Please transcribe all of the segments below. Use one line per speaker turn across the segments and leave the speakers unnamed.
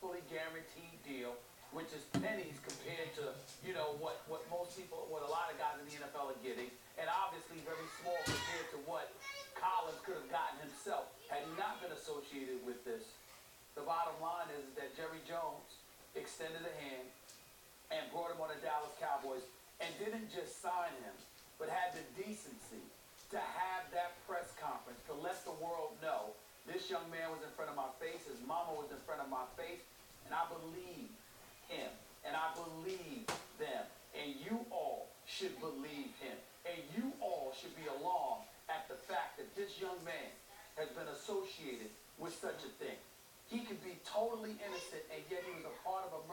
fully guaranteed deal, which is pennies compared to, what most people, what a lot of guys in the NFL are getting, and obviously very small compared to what Collins could have gotten himself had he not been associated with this. The bottom line is that Jerry Jones extended a hand and brought him on the Dallas Cowboys and didn't just sign him, but had the decency to have that press conference to let the world know this young man was in front of my face, his mama was in front of my face, and I believe him, and I believe them, and you all should believe him, and you all should be alarmed at the fact that this young man has been associated with such a thing. He could be totally innocent, and yet he was a part of a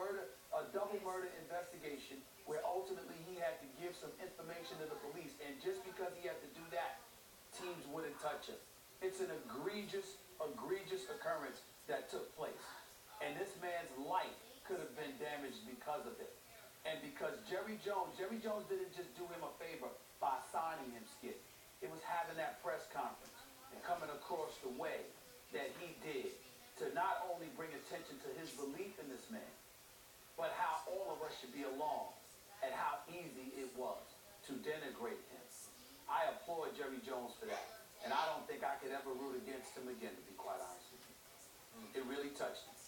double murder investigation where ultimately he had to give some information to the police, and just because he had to do that, teams wouldn't touch him. It's an egregious occurrence that took place, and this man's life could have been damaged because of it. And because Jerry Jones didn't just do him a favor by signing him, Skip. It was having that press conference and coming across the way that he did to not only bring attention to his belief in this man, but how all of us should be alarmed at how easy it was to denigrate him. I applaud Jerry Jones for that, and I don't think I could ever root against him again, to be quite honest with you. It really touched me.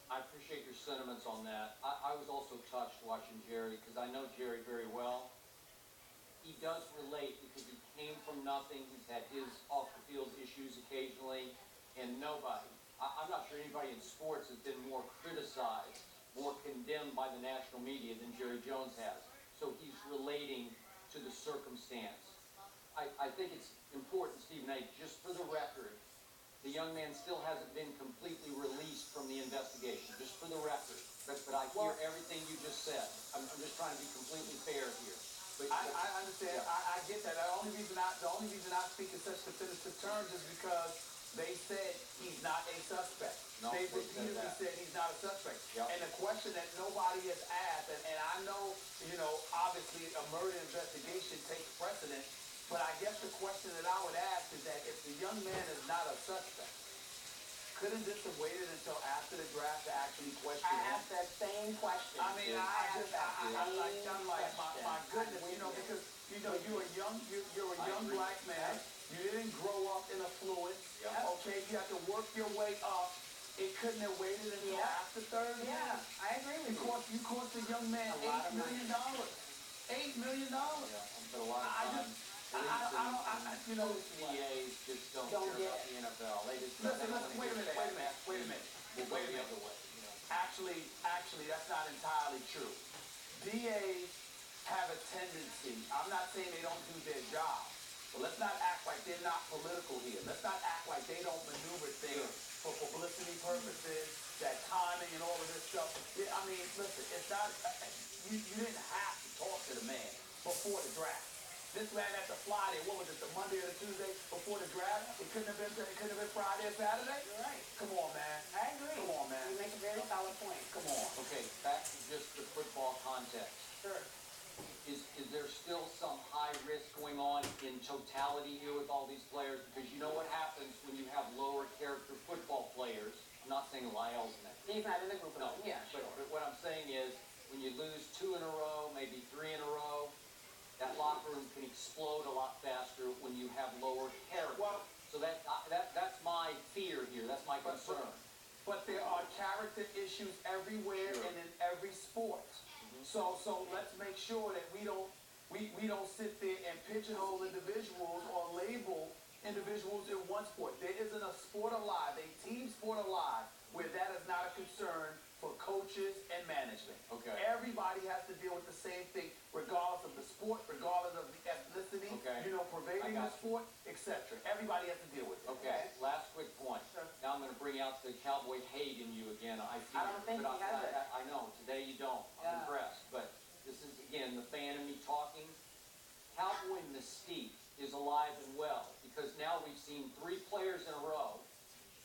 I appreciate your sentiments on that. I was also touched watching Jerry because I know Jerry very well. He does relate because he came from nothing. He's had his off-the-field issues occasionally, and nobody, I'm not sure anybody in sports has been more criticized, more condemned by the national media than Jerry Jones has. So he's relating to the circumstance. I think it's important, Stephen A., just for the record, the young man still hasn't been completely released from the investigation, just for the record. But I hear everything you just said. I'm just trying to be completely fair here. But,
I understand. Yeah. I get that. The only reason I speak in such definitive terms is because they said he's not a suspect.
No,
they repeatedly said he's not a suspect.
Yep.
And the question that nobody has asked, and I know, obviously a murder investigation takes precedent, but I guess the question that I would ask is that if the young man is not a suspect, couldn't this have waited until after the draft to actually question him?
I asked that same question.
I mean, I'm like, my goodness, because you're a young black man. You didn't grow up in affluence.
Yep.
Okay, you have to work your way up. It couldn't have waited until after third.
Yeah, I agree with you.
You cost the young man $8 million. $8 million.
Yeah, but a lot of times, DAs just don't care about the NFL. They just
listen, wait a minute.
We'll go the other way.
Actually, that's not entirely true. DAs have a tendency, I'm not saying they don't do their job, but let's not act like they're not political here. Let's not act like they don't maneuver things for publicity purposes, that timing and all of this stuff. I mean, listen, it's not, you didn't have to talk to the man before the draft. This man had to fly there, what was it, the Monday or the Tuesday before the draft? It couldn't have been Friday or Saturday?
You're right.
Come on, man.
I agree.
Come on, man.
You make a very solid point.
Come on.
Okay, back to just the football context.
Sure.
Is there still some high risk going on in totality here with all these players? Because you know what happens when you have lower character football players. I'm not saying Lyle's in that.
He's not in the group.
No.
Yeah, sure.
But what I'm saying is when you lose 2 in a row, maybe 3 in a row, that locker room can explode a lot faster when you have lower character.
Well,
so that's my fear here. That's my concern.
But there are character issues everywhere and in every sport. So let's make sure that we don't sit there and pigeonhole individuals or label individuals in one sport. There isn't a sport alive, a team sport alive, where that is not a concern for coaches and management.
Okay.
Everybody has to deal with the same thing, regardless of the sport, regardless of the ethnicity, pervading the sport, etc. Everybody has to deal with it.
Okay. Last quick point. Sure. Now I'm going to bring out the cowboy hate in you again. I
don't think he has it.
I know. Today you don't. I'm impressed. But this is, again, the fan in me talking. Cowboy mystique is alive and well because now we've seen 3 players in a row,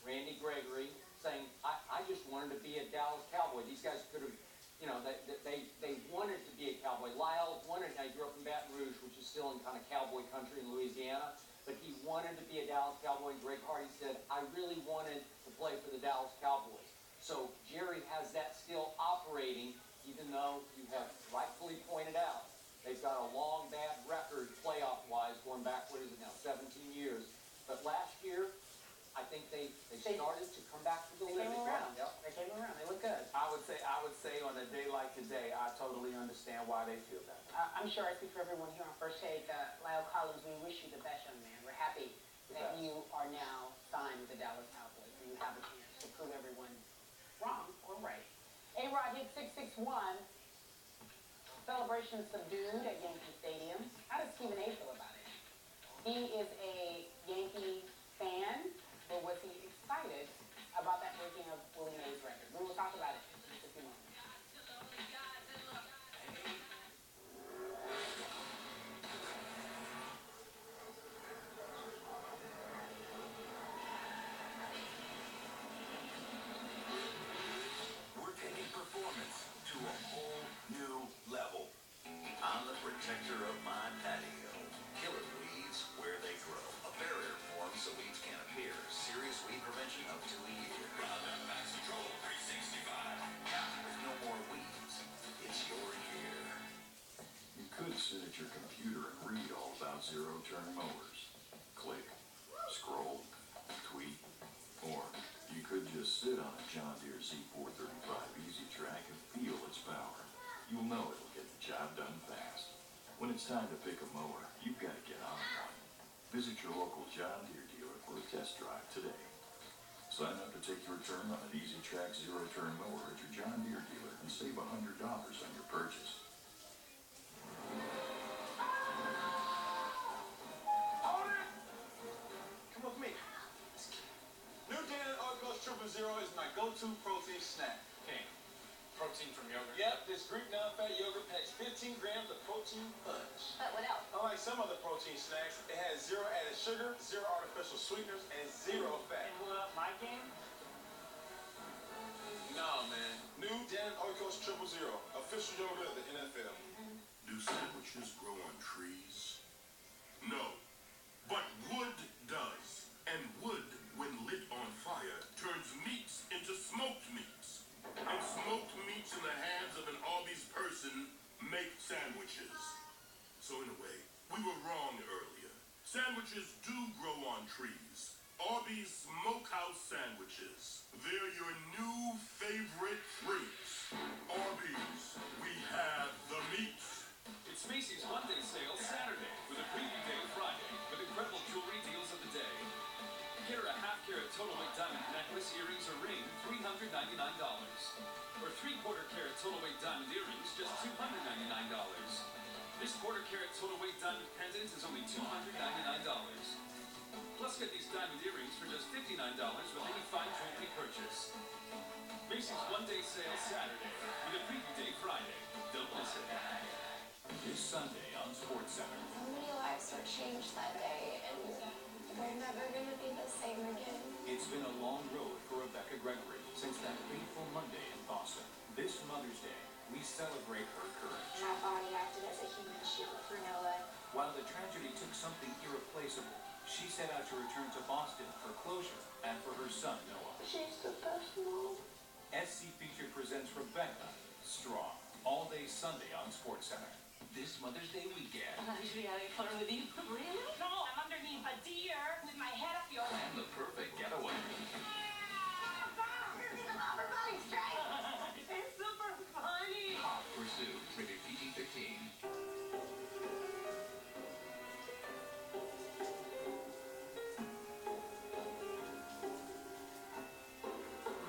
Randy Gregory, saying, I just wanted to be a Dallas Cowboy. These guys could have, they wanted to be a Cowboy. Lyle wanted, I grew up in Baton Rouge, which is still in kind of cowboy country in Louisiana, but he wanted to be a Dallas Cowboy. Greg Hardy said, I really wanted to play for the Dallas Cowboys. back, what is it now, 17 years. But last year, I think they started to come back to the
They came
limit.
around.
Yep.
They came around. They look good.
I would say on a day like today, I totally understand why they feel that.
I'm sure I speak for everyone here on First Take. Lyle Collins, we wish you the best, young man. We're happy that you are now signed with the Dallas Cowboys and you have a chance to prove everyone wrong or right. A-Rod hit 661. Celebration subdued at Yankee Stadium. How does Stephen A feel about it? He is a Yankee fan, but was he excited about that breaking of Willie Mays' record? We will talk about it in just a few moments.
We're taking performance to a whole new level. I'm the protector of my patio. Killer weeds where they grow. A barrier forms so weeds can't appear. Serious weed prevention up to a year. Max Control 365. There's no more weeds. It's your year.
You could sit at your computer and read all about zero-turn mowers. Click, scroll, tweet, or you could just sit on a John Deere Z435 Easy Track and feel its power. You'll know it'll get the job done fast. When it's time to pick a mower, you've got to get on one. Visit your local John Deere dealer for a test drive today. Sign up to take your turn on an Easy Track zero-turn mower at your John Deere dealer and save $100 on your purchase.
Come with me. New Dannon Arcos Triple Zero is my go-to protein snack.
Okay. Protein from yogurt.
Yep, this Greek non-fat yogurt packs 15 grams of protein punch.
But what else?
Unlike some other protein snacks, it has zero added sugar, zero artificial sweeteners, and zero fat.
And what up, my game?
Nah, man. New Dannon Arcos Triple Zero, official yogurt of the NFL.
Do sandwiches grow on trees? No. But wood does. And wood, when lit on fire, turns meats into smoked meats. And smoked meats in the hands of an Arby's person make sandwiches. So in a way, we were wrong earlier. Sandwiches do grow on trees. Arby's Smokehouse Sandwiches. They're your new favorite treats. Arby's, we have the meats.
It's Macy's one-day sale Saturday with a preview day Friday with incredible jewelry deals of the day. Get her a half-carat total weight diamond necklace, earrings, or ring, $399. Or three-quarter carat total weight diamond earrings, just $299. This quarter-carat total weight diamond pendant is only $299. Plus, get these diamond earrings for just $59 with any fine jewelry purchase. Macy's one-day sale Saturday with a preview day Friday. Don't miss it. This Sunday on SportsCenter.
So many lives were changed that day, and they're never going to be the same again.
It's been a long road for Rebecca Gregory since that fateful Monday in Boston. This Mother's Day, we celebrate her courage.
My body acted as a human shield for Noah.
While the tragedy took something irreplaceable, she set out to return to Boston for closure and for her son, Noah.
She's the best mom.
SC Feature presents Rebecca Strong, all day Sunday on SportsCenter. This Mother's Day weekend.
Usually I have fun with you. Really? No, I'm underneath a deer with my head up your
And the perfect getaway.
It's super funny.
Hot Pursuit, rated PG-13.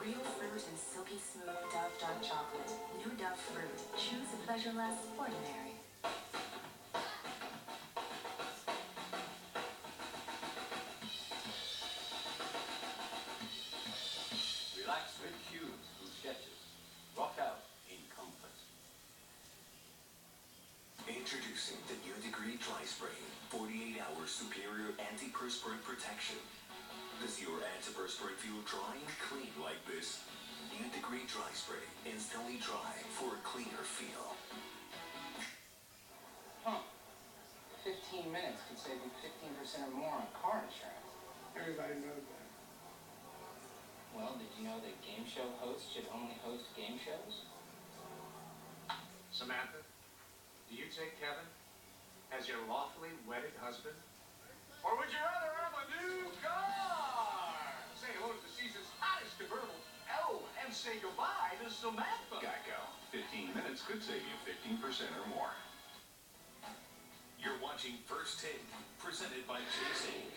Real fruit and silky smooth Dove dark chocolate. New Dove fruit. Choose a pleasure less ordinary.
Relax with cubes through sketches. Rock out in comfort.
Introducing the New Degree Dry Spray. 48-hour superior antiperspirant protection. Does your antiperspirant feel dry and clean like this? New Degree Dry Spray. Instantly dry for a cleaner feel.
15 minutes could save you 15% or more on car insurance.
Everybody knows that.
Well, did you know that game show hosts should only host game shows?
Samantha, do you take Kevin as your lawfully wedded husband?
Or would you rather have a new car? Say hello to the season's hottest convertible. Oh, and say goodbye to Samantha.
Geico. 15 minutes could save you 15% or more.
You're watching First Take, presented by Chase Inc.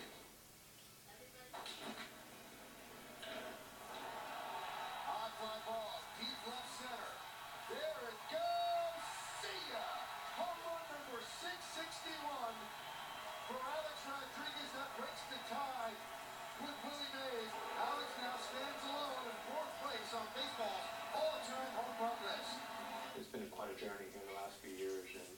High fly ball, deep left center. There it goes. See ya! Home run number 661 for Alex Rodriguez. That breaks the tie with Willie Mays. Alex now stands alone in fourth place on baseball's all-time home run list.
It's been quite a journey here in the last few years, and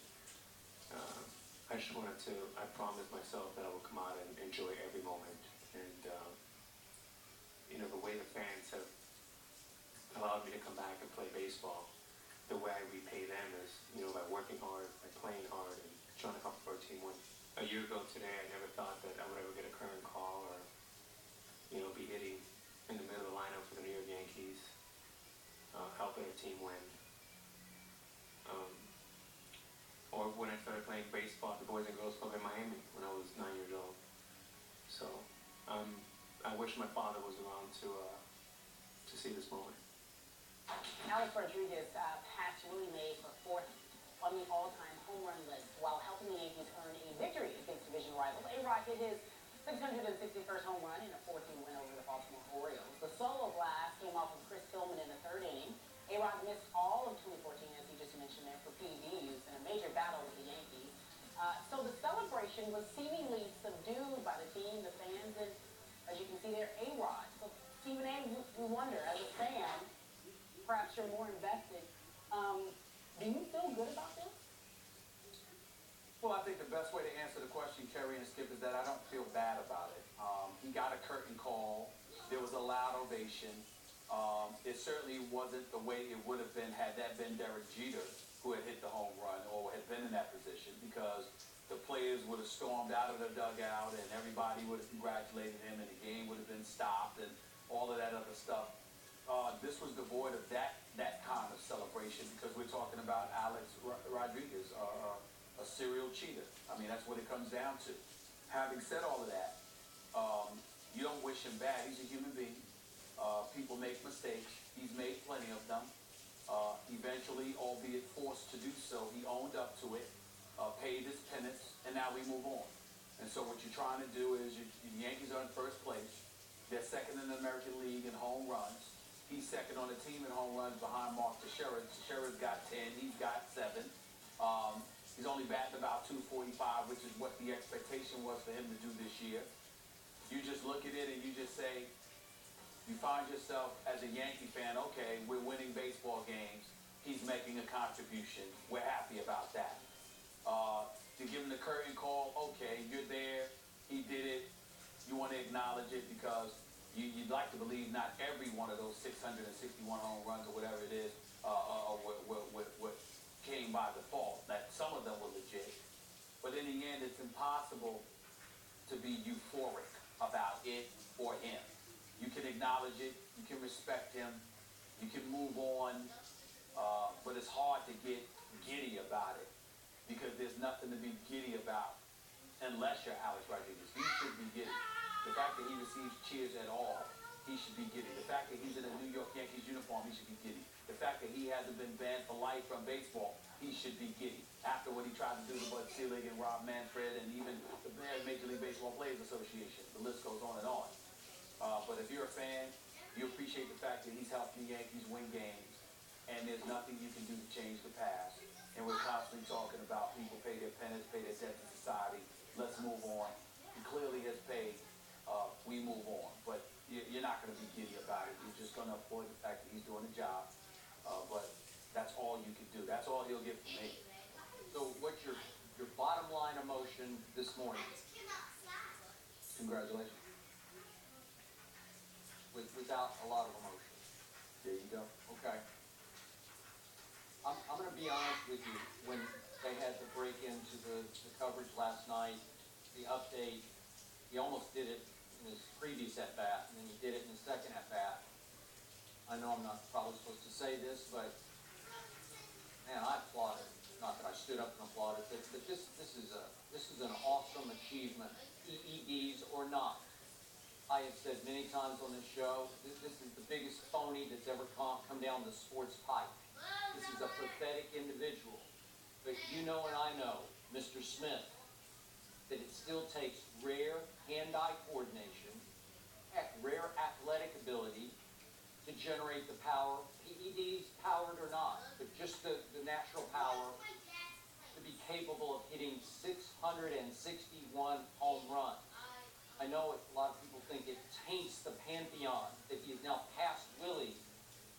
I just wanted to, I promised myself that I would come out and enjoy every moment. And, the way the fans have allowed me to come back and play baseball, the way I repay them is, by working hard, by playing hard, and trying to help our team win. A year ago today, I never thought that I would ever get a current call or, be hitting in the middle of the lineup for the New York Yankees, helping our team win. Or when I started playing baseball at the Boys and Girls Club in Miami when I was 9 years old. So I wish my father was around to see this moment.
Alex Rodriguez passed Willie Mays for fourth on the all-time home run list while helping the Yankees earn a victory against division rivals. A-Rod hit his 661st home run in a 4-2 win over the Baltimore Orioles. The solo blast came off of Chris Tillman in the third inning. A-Rod missed all of 2014, as he just mentioned there, for PED use in a major battle with the Yankees. So the celebration was seemingly subdued by the team, the fans, and as you can see there, A-Rod. So Stephen A., we wonder, as a fan, perhaps you're more invested. Do you feel good about this?
Well, I think the best way to answer the question, Kerry and Skip, is that I don't feel bad about it. He got a curtain call. There was a loud ovation. It certainly wasn't the way it would have been had that been Derek Jeter who had hit the home run or had been in that position, because the players would have stormed out of the dugout and everybody would have congratulated him and the game would have been stopped and all of that other stuff. This was devoid of that kind of celebration, because we're talking about Alex Rodriguez, a serial cheater. I mean, that's what it comes down to. Having said all of that, you don't wish him bad. He's a human being. People make mistakes. He's made plenty of them. Eventually, albeit forced to do so, he owned up to it, paid his penance, and now we move on. And so what you're trying to do is, the Yankees are in first place. They're second in the American League in home runs. He's second on the team in home runs behind Mark Teixeira. Teixeira's got 10. He's got 7. He's only batting about 245, which is what the expectation was for him to do this year. You just look at it and you just say, you find yourself as a Yankee fan, okay, we're winning baseball games. He's making a contribution. We're happy about that. To give him the curtain call, okay, you're there. He did it. You want to acknowledge it, because you'd like to believe not every one of those 661 home runs or whatever it is what came by default. That some of them were legit. But in the end, it's impossible to be euphoric about it or him. You can acknowledge it, you can respect him, you can move on, but it's hard to get giddy about it, because there's nothing to be giddy about unless you're Alex Rodriguez. He should be giddy. The fact that he receives cheers at all, he should be giddy. The fact that he's in a New York Yankees uniform, he should be giddy. The fact that he hasn't been banned for life from baseball, he should be giddy. After what he tried to do to Bud Selig and Rob Manfred and even the Major League Baseball Players Association, the list goes on and on. But if you're a fan, you appreciate the fact that he's helped the Yankees win games, and there's nothing you can do to change the past. And we're constantly talking about people pay their penance, pay their debt to society. Let's move on. He clearly has paid. We move on. But you're not going to be giddy about it. You're just going to avoid the fact that he's doing the job. But that's all you can do. That's all he'll get from me.
So what's your bottom line emotion this morning?
Congratulations.
Without a lot of emotion.
There you go.
Okay. I'm going to be honest with you. When they had to break into the coverage last night, the update, he almost did it in his previous at-bat, and then he did it in the second at-bat. I know I'm not probably supposed to say this, but man, I applauded. Not that I stood up and applauded, but this is an awesome achievement PEDs or not. I have said many times on this show, this is the biggest phony that's ever come down the sports pipe. This is a pathetic individual. But you know and I know, Mr. Smith, that it still takes rare hand-eye coordination, heck, rare athletic ability to generate the power, PEDs powered or not, but just the natural power to be capable of hitting 661 home runs. I know a lot of people think it taints the pantheon that he is now past Willie.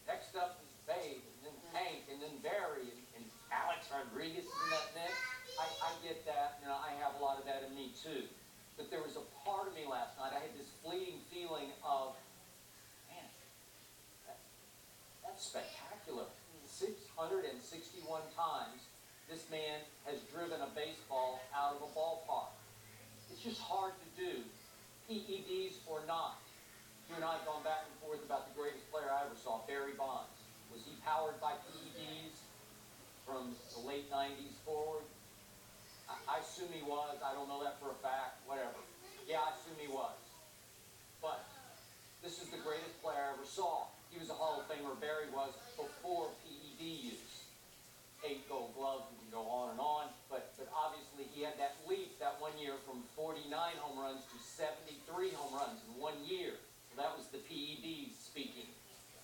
Next up is Babe, and then Hank, and then Barry, and Alex Rodriguez is in that mix. I get that, and I have a lot of that in me too. But there was a part of me last night, I had this fleeting feeling of, man, that's spectacular. 661 times this man has driven a baseball out of a ballpark. It's just hard to do, PEDs or not. You and I have gone back and forth about the greatest player I ever saw, Barry Bonds. Was he powered by PEDs from the late 90s forward? I assume he was. I don't know that for a fact. Whatever. Yeah, I assume he was. But this is the greatest player I ever saw. He was a Hall of Famer. Barry was before PED use. 8 Gold Gloves, we can go on and on. But obviously he had that leap that one year from 49 home runs to 73 home runs in 1 year. So that was the PEDs speaking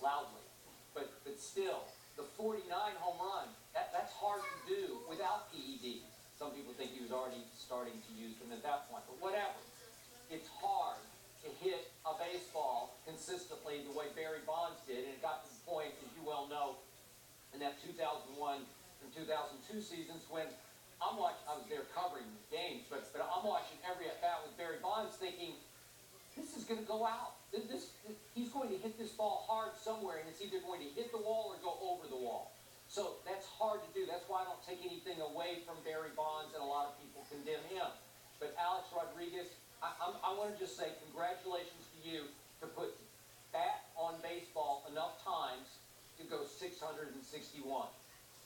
loudly. But still, the 49 home run, that's hard to do without PEDs. Some people think he was already starting to use them at that point. But whatever. It's hard to hit a baseball consistently the way Barry Bonds did. And it got to the point, as you well know, in that 2001 and 2002 seasons when I was there covering the games, but I'm watching every at-bat with Barry Bonds thinking, this is going to go out. He's going to hit this ball hard somewhere, and it's either going to hit the wall or go over the wall. So that's hard to do. That's why I don't take anything away from Barry Bonds, and a lot of people condemn him. But Alex Rodriguez, I want to just say congratulations to you to put bat on baseball enough times to go 661.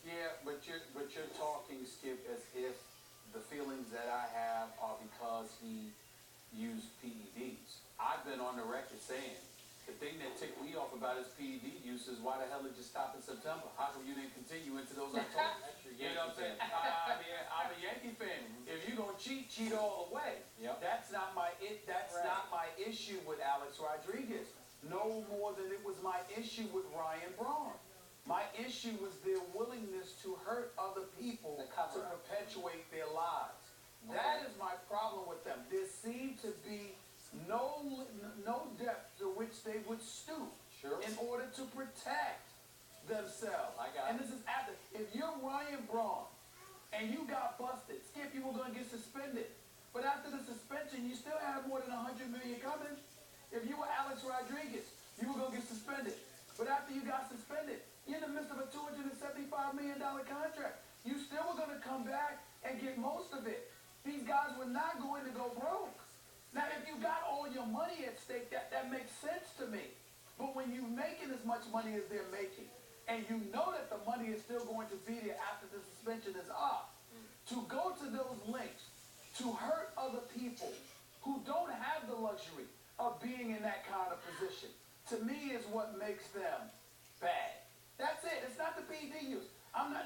Yeah, but you're talking, Skip, as if the feelings that I have are because he used PEDs. I've been on the record saying the thing that ticked me off about his PED use is why the hell did you stop in September? How come you didn't continue into those October? You know what I'm saying? I'm a Yankee fan. If you're gonna cheat all the way.
Yep.
That's not my not my issue with Alex Rodriguez. No more than it was my issue with Ryan Braun. My issue was their willingness to hurt other people to perpetuate their lives. Okay. That is my problem with them. There seemed to be no depth to which they would stoop in order to protect themselves. And this is after. If you're Ryan Braun and you got busted, Skip, you were going to get suspended. But after the suspension, you still had more than $100 million coming. If you were Alex Rodriguez, you were going to get suspended. But after you got suspended, you're in the midst of a $275 million contract. You still were going to come back and get most of it. These guys were not going to go broke. Now, if you got all your money at stake, that makes sense to me. But when you're making as much money as they're making, and you know that the money is still going to be there after the suspension is up, to go to those lengths, to hurt other people who don't have the luxury of being in that kind of position, to me is what makes them bad. That's it. It's not the PED use.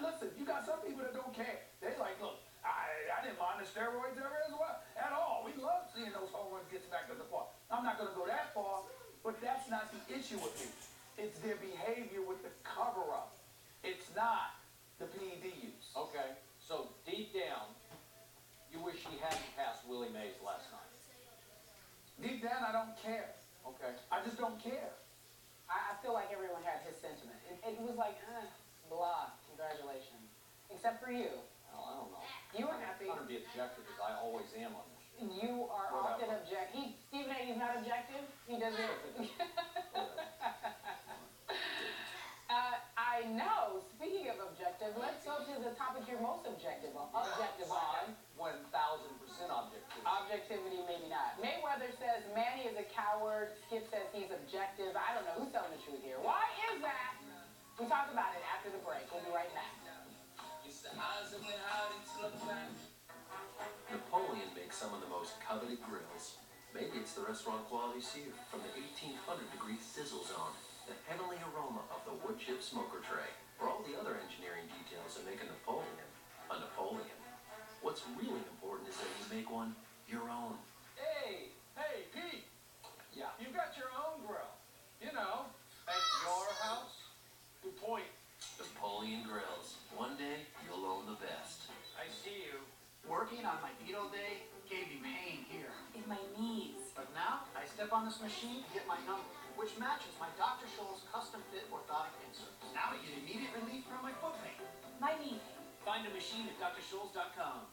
Listen, you got some people that don't care. They like, look, I didn't mind the steroids ever as well, at all. We love seeing those home runs get back to the park. I'm not going to go that far, but that's not the issue with me. It's their behavior with the cover-up. It's not the PED use.
Okay, so deep down, you wish he hadn't passed Willie Mays last night.
Deep down, I don't care.
Okay.
I just don't care.
I feel like everyone had his sentiment. It was like, blah, congratulations. Except for you.
Well, I don't know.
You were happy.
I'm trying to be objective as I always am on this.
You are often objective. Stephen A. is not objective. He doesn't. I know. Speaking of objective, let's go to the topic you're most objective on. Objective on.
1,000% objectivity.
Objectivity, maybe not. Mayweather says Manny is a coward. Skip says he's objective. I don't know who's telling the truth here. Why is that? We talk about it after the break. We'll be right back.
It's the eyes that went out into the back.
Napoleon makes some of the most coveted grills. Maybe it's the restaurant quality sear from the 1800-degree sizzle zone, the heavenly aroma of the wood chip smoker tray, or all the other engineering details that make a Napoleon a Napoleon. What's really important is that you make one your own.
Hey, Pete.
Yeah.
You've got your own grill. You know,
At your house?
good point.
Napoleon Grills. One day, you'll own the best.
I see you.
Working on my beetle day gave me pain here.
In my knees.
But now, I step on this machine to get my number, which matches my Dr. Scholl's custom-fit orthotic insert. Now I get immediate relief from my foot pain.
My knee.
Find a machine at drscholl's.com.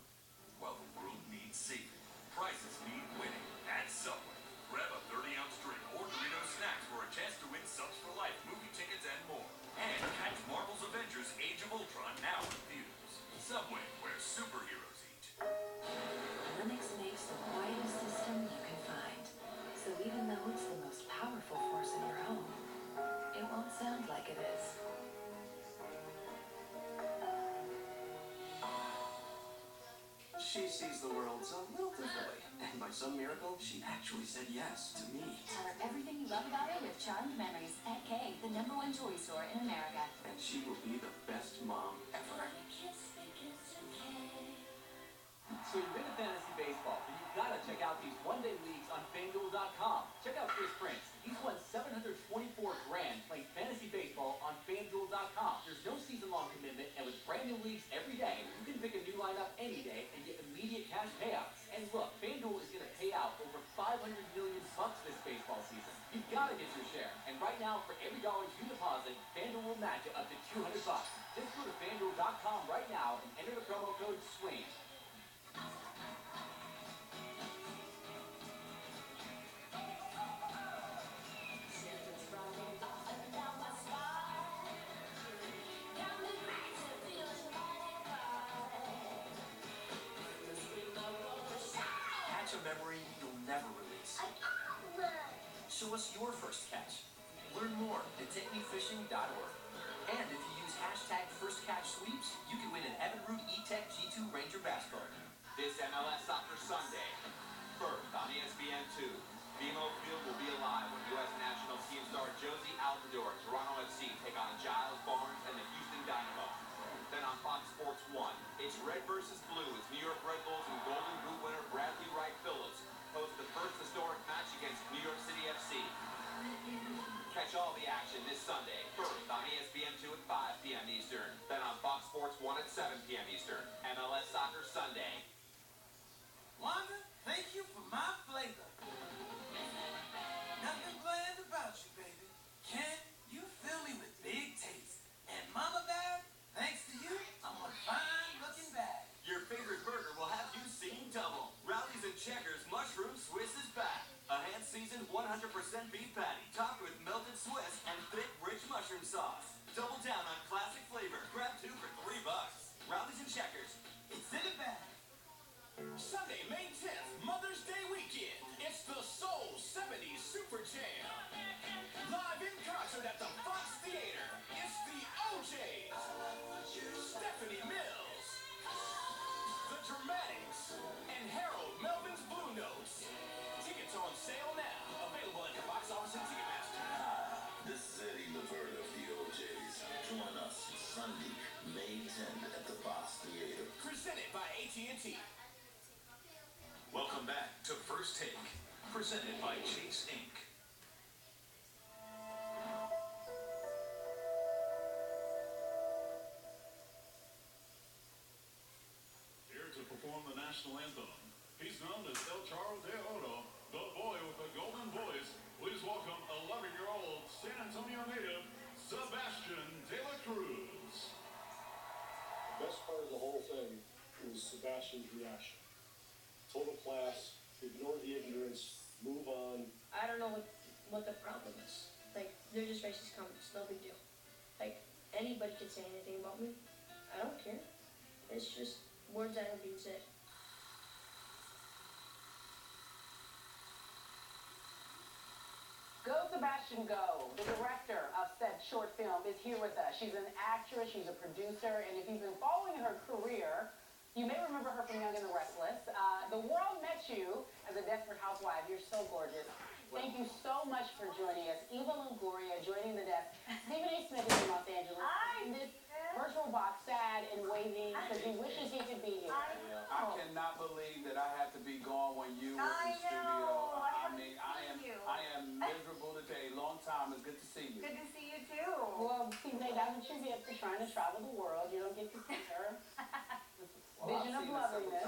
While the world needs saving, prices need winning. At Subway, grab a 30-ounce drink or Dorito snacks for a chance to win subs for life, movie tickets, and more. And catch Marvel's Avengers Age of Ultron now in theaters. Subway, where superheroes eat.
Linux makes the quietest system you can find. So even though it's the most powerful force in your home, it won't sound like it is.
She sees the world a little differently. And by some miracle, she actually said yes to me.
Tell her everything you love about her with Charmed Memories at K, the #1 toy store in America.
And she will be the best mom ever.
So you've been to fantasy baseball, and you've got to check out these one-day leagues on FanDuel.com. Check out Chris Prince. He's won $724 grand playing fantasy baseball on FanDuel.com. There's no season-long commitment, and with brand new leagues every day, you can pick a new lineup any day and get immediate cash payouts. And look, FanDuel is going to pay out over $500 million this baseball season. You've got to get your share. And right now, for every dollar you deposit, FanDuel will match it up to $200. Just go to FanDuel.com right now and enter the promo code SWING.
Catch a memory you'll never release. Show us your first catch. Learn more at takemefishing.org. And if you use hashtag #FirstCatchSweeps, you can win an Evinrude E-Tech G2 Ranger Bass Boat.
This MLS Soccer Sunday. First on ESPN2. BMO Field will be alive when U.S. national team star Josie Altidore and Toronto FC take on Giles Barnes and the Houston Dynamo. Then on Fox Sports 1, it's red versus blue as New York Red Bulls and Golden Boot winner Bradley Wright Phillips host the first historic match against New York City FC. Catch all the action this Sunday, first on ESPN2 at 5 p.m. Eastern, then on Fox Sports 1 at 7 p.m. Eastern. MLS Soccer Sunday.
Wanda, thank you for my flavor. Nothing bland about you, baby. Can you fill me with big taste? And Mama Bear, thanks to you, I'm a fine-looking bag.
Your favorite burger will have you singing double. Rowdy's and Checkers Mushroom Swiss is back. A hand-seasoned 100% beef patty topped with melted Swiss and thick, rich mushroom sauce. Double down on classic flavor. Grab 2 for $3. Rowdy's and Checkers.
It's in the bag.
Sunday, May 10th, Mother's Day weekend. It's the Soul 70s Super Jam. Live in concert at the Fox Theater. It's the OJs. Stephanie Mills. The Dramatics. And Harold Melvin's Blue Notes. Tickets are on sale now. Available at the box office and Ticketmaster.
This is Eddie Levert of the OJs. Join us Sunday, May 10th at the Fox Theater.
Presented by AT&T.
Welcome back to First Take, presented by Chase Inc.
Here to perform the national anthem, he's known as El Charro de Oro, the boy with a golden voice. Please welcome 11-year-old San Antonio native, Sebastian De La Cruz.
The best part of the whole thing was Sebastian's reaction. Total class, ignore the ignorance, move on.
I don't know what the problem is. Like, they're just racist comments, no big deal. Like, anybody can say anything about me. I don't care. It's just words that are being said.
Go Sebastian Go, the director of said short film, is here with us. She's an actress, she's a producer, and if you've been following her career, You may remember her from Young and the Restless. The world met you as a desperate housewife. You're so gorgeous. Thank you so much for joining us. Eva Longoria joining the desk. Stephen A. Smith is in Los Angeles. In this virtual box, sad and waving because he wishes he could be here.
I cannot believe that I had to be gone when you were in the studio. I am miserable today. Long time. It's good to see you.
Good to see you too. Well, Stephen A., that's what you get for trying to travel the world. You don't get to see her. Vision of loveliness.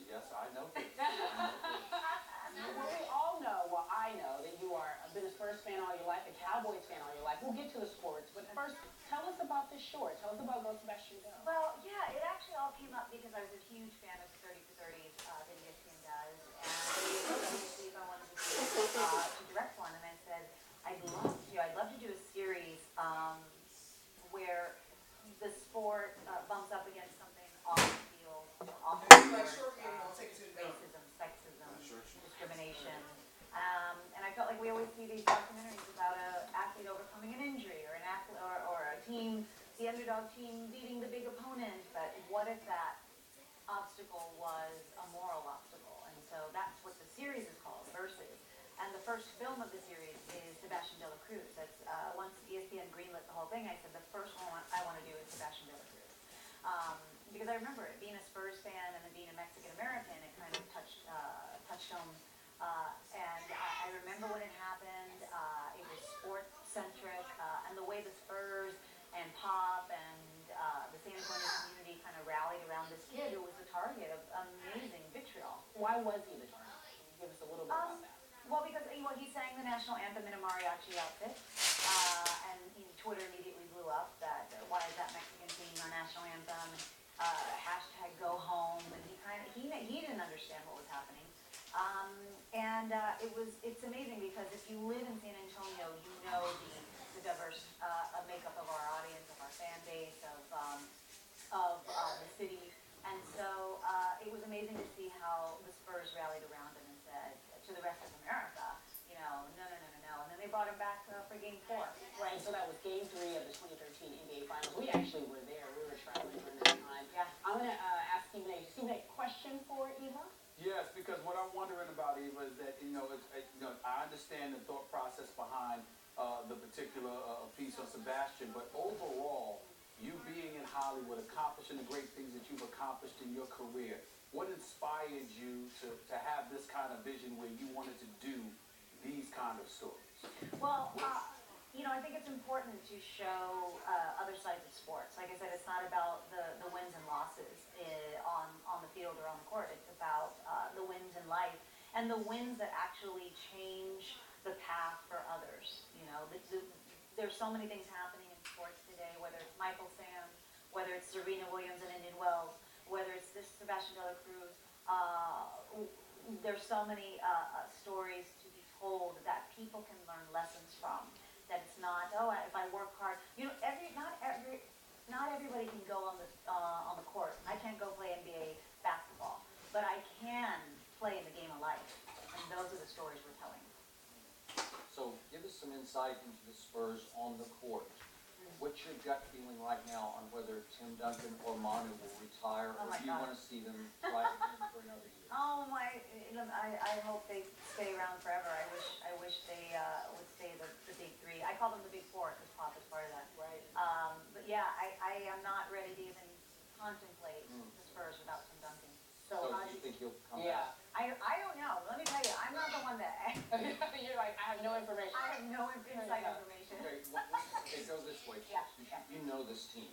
Yes, I know this.
Well, we all know, well, I know that you are been a Spurs fan all your life, a Cowboys fan all your life. We'll get to the sports, but first, tell us about this short. Tell us about Go Sebastian Go.
Well, yeah, it actually all came up because I was a huge fan of 30 for 30 that ESPN does, and they approached me to see if I wanted to direct one, and I said, I'd love to do a series where the sport bumps up against something off the field, off the field, racism, sexism, discrimination. And I felt like we always see these documentaries about an athlete overcoming an injury or an athlete or a team, the underdog team beating the big opponent. But what if that obstacle was a moral obstacle? And so that's what the series is called, Versus. And the first film of the series is Sebastian de la Cruz. That's once ESPN greenlit the whole thing, I said the first one I want to do is Sebastian de la Cruz. Because I remember it, being a Spurs fan and then being a Mexican American, it kind of touched home. And I remember when it happened, it was sports centric, and the way the Spurs and Pop and the San Antonio community kind of rallied around this kid who was the target of amazing vitriol.
Why was he the target? Can you give us a little bit about that?
Well, because he sang the national anthem in a mariachi outfit, and Twitter immediately blew up that why is that Mexican singing our national anthem? Hashtag go home, and he didn't understand what was happening. It's amazing because if you live in San Antonio, you know the diverse makeup of our audience, of our fan base, of the city, and so it was amazing to see how the Spurs rallied around him and said to the rest of America, no, and then they brought him back for Game 4.
Right, so that was Game 3 of the 2013 NBA Finals. We actually were there. We were traveling during that time.
Yeah.
I'm going to ask Stephen A. Stephen A., question for Eva?
Yes, because what I'm wondering about Eva is that I understand the thought process behind the particular piece on Sebastian, but overall, you being in Hollywood, accomplishing the great things that you've accomplished in your career, what inspired you to have this kind of vision where you wanted to do these kind of stories?
Well, I think it's important to show other sides of sports. Like I said, it's not about the wins and losses on the field or on the court. It's about the wins in life and the wins that actually change the path for others. There's so many things happening in sports today, whether it's Michael Sam, whether it's Serena Williams and Indian Wells, whether it's this Sebastian de la Cruz. There's so many stories to be told that people can learn lessons from. That it's not, if I work hard, not everybody can go on the court. I can't go play NBA basketball, but I can play in the game of life, and those are the stories we're telling.
So give us some insight into the Spurs on the court. What's your gut feeling right now on whether Tim Duncan or Manu will retire, or do you want to see them try again for another year?
Oh my! I hope they stay around forever. I wish they would stay the big three. I call them the big four because Pop is part of that.
Right.
But yeah, I am not ready to even contemplate the Spurs without Tim Duncan.
So do you think he'll come
back?
I don't know. Let me tell you, I'm not the one that.
You're like, I have no information.
I have no inside information.
Okay, go this way.
Yeah.
You know this team.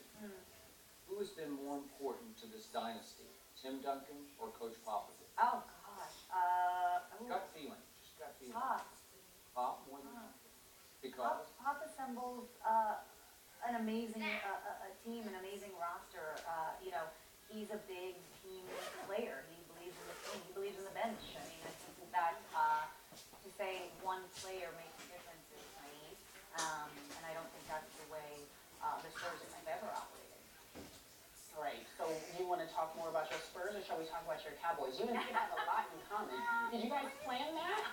Who has been more important to this dynasty, Tim Duncan or Coach Popovich?
Oh gosh.
Gut feeling. Just gut feeling.
Pop.
Pop more than because
Pop assembles an amazing team, an amazing roster. He's a big team player. He believes in the team. He believes in the bench. I mean, I think that to say one player makes a difference is naive, and I don't think that's the way the Spurs have ever operated.
All right, so you want to talk more about your Spurs, or shall we talk about your Cowboys? You and him have a lot in common. Did you guys plan that?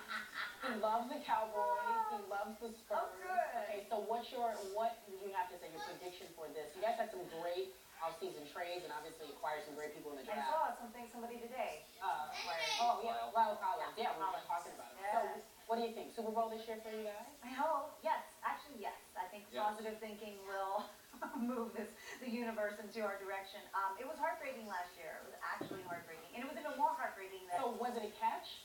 He loves the Cowboys. He loves the Spurs.
Oh, good.
Okay, so what do you have to say, your prediction for this? You guys had some great off-season trades and obviously acquired some great people in the
I
draft.
saw somebody today.
Oh, yeah, Lyle Collins. Yeah, we were talking about it. So,
Yes.
what do you think? Super Bowl this year for you guys?
I hope. Yes, actually, yes. I think
Yes.
positive thinking will move the universe into our direction. It was heartbreaking last year. It was actually heartbreaking, and it was even more heartbreaking that.
So, was it a catch?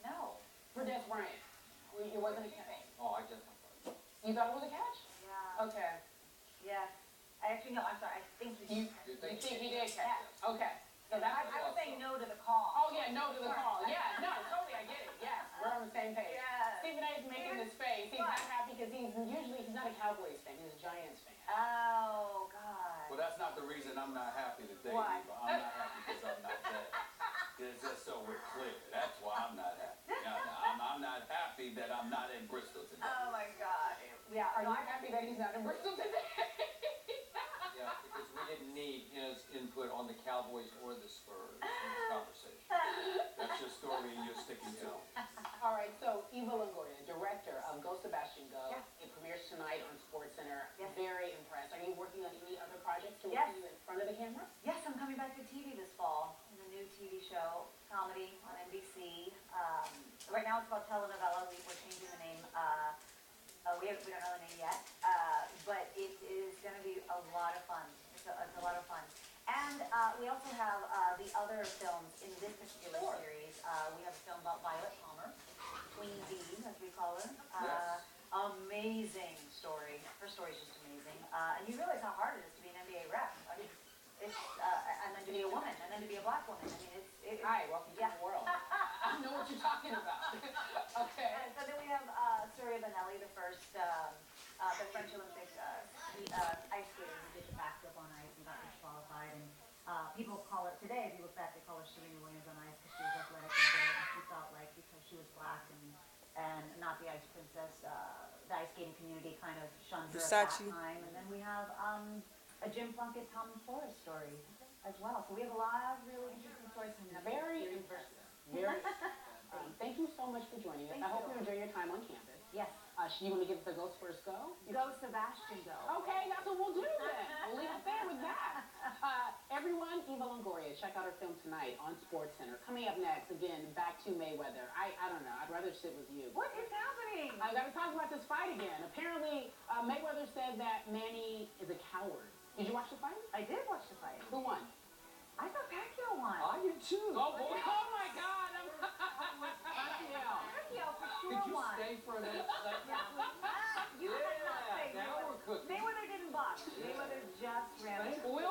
No.
For Des Bryant? It wasn't a catch?
Oh, I definitely thought.
You thought it was a catch?
Yeah.
Okay.
Yes. I actually no. I'm sorry. I think he.
You think he did catch it? Okay. So
I was saying no to the call.
Oh, yeah, no to the call. Yeah, no, totally, I get it. Yes, we're on the same page.
Yeah.
Stephen A. is making this face. He's not happy because he's not a Cowboys fan. He's a Giants fan.
Oh, God.
Well, that's not the reason I'm not happy today.
Why?
Eva. I'm not happy because I'm not dead. It's just so we're clear. That's why I'm not happy. I'm not happy that I'm not in Bristol today.
Oh, my God. Yeah.
Are you happy that he's not in Bristol today?
Yeah, because we didn't need his input on the Cowboys or the Spurs in this conversation.
That's your story and you're sticking to it.
All right, so Eva Longoria, director of Go Sebastian Go.
Yes.
It premieres tonight on SportsCenter.
Yes.
Very impressed. Are you working on any other projects to
Yes.
work you in front of the camera?
Yes, I'm coming back to TV this fall in a new TV show, comedy on NBC. Right now it's called Telenovela. We're changing the name. We don't know the name yet, but it is going to be a lot of fun. It's a lot of fun. And we also have the other films in this particular series. We have a film about Violet Palmer, Queen Bee, as we call her.
Yes.
Amazing story. Her story is just amazing. And you realize how hard it is to be an NBA rep. I mean, it's and then to be a woman, and then to be a black woman. I mean, it's
Hi, welcome to my world. I know what you're talking about. Okay.
And so then we have Surya Benelli, the first, the French Olympic ice skater who did the backflip on ice and got disqualified. And people call her today, if you look back, they call her Serena Williams on ice because she was athletic and good, and she felt like because she was black and not the ice princess, the ice skating community kind of shunned her at that time. And then we have a Jim Plunkett, Tom Forrest story as well. So we have a lot of really interesting stories from the
Very
series.
impressive. Very. Thank you so much for joining us.
Thank
I hope
you.
you enjoy your time on campus.
Yes.
You want to give us the Go Spurs Go?
Go Sebastian, go.
Okay, that's what we'll do then. We'll leave it there with that. Everyone, Eva Longoria, check out her film tonight on SportsCenter. Coming up next, again, back to Mayweather. I don't know. I'd rather sit with you.
What is happening?
I got to talk about this fight again. Apparently, Mayweather said that Manny is a coward. Did you watch the fight?
I did watch the fight.
Who won?
I thought Pacquiao won.
I did too.
Oh, boy. Oh my God. Pacquiao.
Pacquiao for sure
Could you
won.
stay for a minute?
You did not say
now we're cooking.
Mayweather didn't box. Mayweather just ran.
We'll